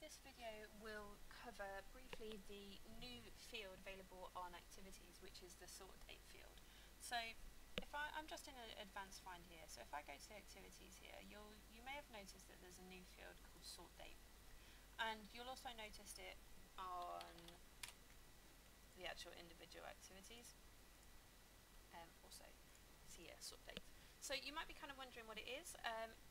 this video will cover briefly the new field available on activities, which is the sort date field. So if I'm just in an advanced find here, so if I go to the activities here, you may have noticed that there's a new field called sort date, and you'll also notice it on the actual individual activities. Also see here, sort date. So you might be kind of wondering what it is.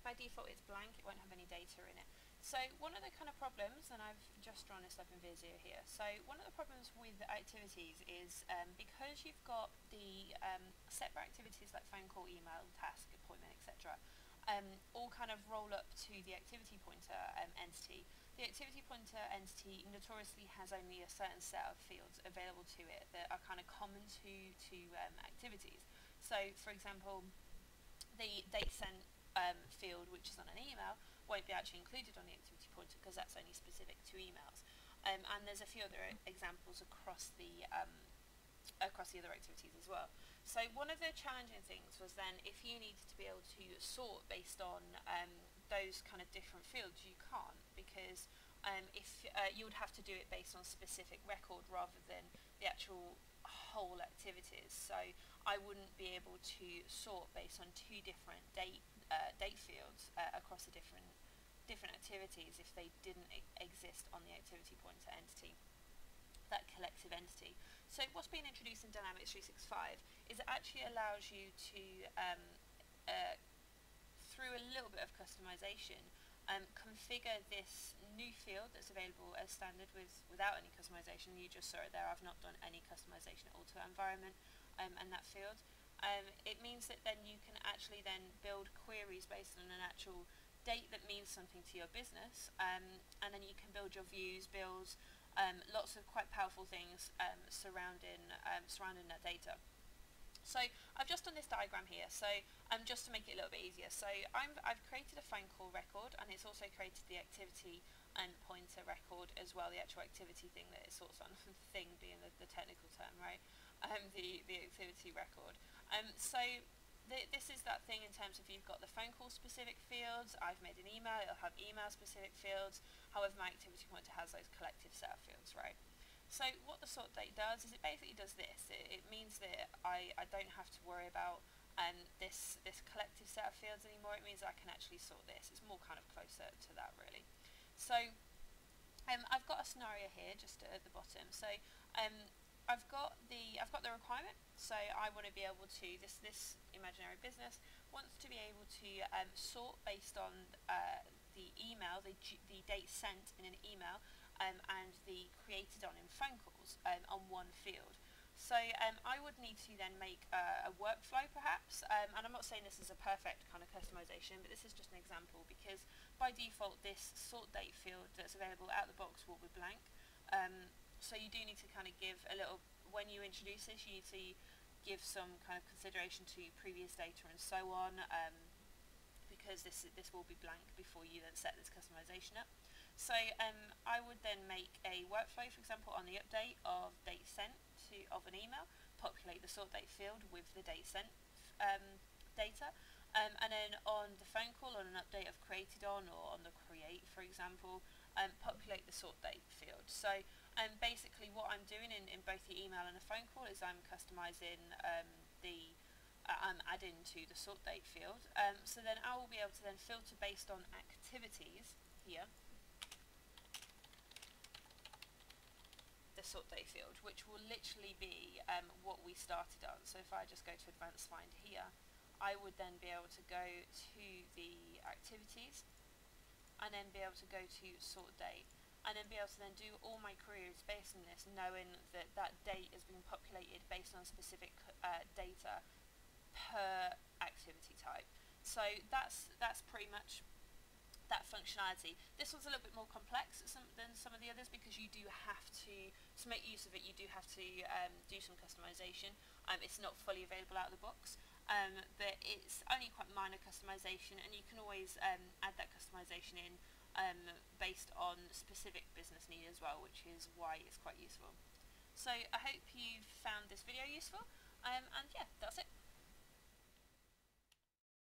By default it's blank, it won't have any data in it. So one of the kind of problems, and I've just drawn this up in Visio here, so one of the problems with activities is because you've got the separate activities like phone call, email, task, appointment, etc. All kind of roll up to the activity pointer entity. The activity pointer entity notoriously has only a certain set of fields available to it that are kind of common to activities. So for example, the date sent field, which is on an email, won't be actually included on the activity pointer because that's only specific to emails. And there's a few other examples across the other activities as well. So one of the challenging things was then if you needed to be able to sort based on those kind of different fields, you can't, because if you would have to do it based on a specific record rather than the actual whole activities. So I wouldn't be able to sort based on two different date fields across the different activities if they didn't exist on the activity pointer entity, that collective entity. So what's been introduced in Dynamics 365 is it actually allows you to, through a little bit of customization, configure this new field that's available as standard without any customization. You just saw it there, I've not done any customization at all to our environment and that field. It means that then you can actually then build queries based on an actual date that means something to your business, and then you can build your views, build lots of quite powerful things surrounding that data. So I've just done this diagram here, so just to make it a little bit easier. So I've created a phone call record, and it's also created the activity pointer record as well, the actual activity thing that it sorts on, thing being the technical term, right? The activity record. So this is that thing in terms of you've got the phone call specific fields, I've made an email, it'll have email specific fields, however my activity pointer has those collective set of fields, right? So what the sort date does is it basically does this. It means that I don't have to worry about this collective set of fields anymore. It means I can actually sort this. It's more kind of closer to that really. So I've got a scenario here just at the bottom. So I've got the requirement. So I want to be able to this imaginary business wants to be able to sort based on the email, the date sent in an email, and the created on in phone calls on one field. So I would need to then make a workflow perhaps, and I'm not saying this is a perfect kind of customization, but this is just an example because by default this sort date field that's available out of the box will be blank. So you do need to kind of give a little, when you introduce this you need to give some kind of consideration to previous data and so on, because this will be blank before you then set this customization up. So I would then make a workflow, for example, on the update of date sent of an email, populate the sort date field with the date sent data, and then on the phone call, on an update of created on, or on the create, for example, populate the sort date field. So basically what I'm doing in both the email and the phone call is I'm customizing I'm adding to the sort date field. So then I will be able to then filter based on activities here, the sort date field, which will literally be what we started on. So if I just go to advanced find here, I would then be able to go to the activities and then be able to go to sort date and then be able to then do all my queries based on this, knowing that that date has been populated based on specific data per activity type. So that's pretty much that functionality. This one's a little bit more complex than some of the others because you do have to make use of it, you do have to do some customization. It's not fully available out of the box, but it's only quite minor customization, and you can always add that customization in based on specific business need as well, which is why it's quite useful. So I hope you've found this video useful, and yeah, that's it.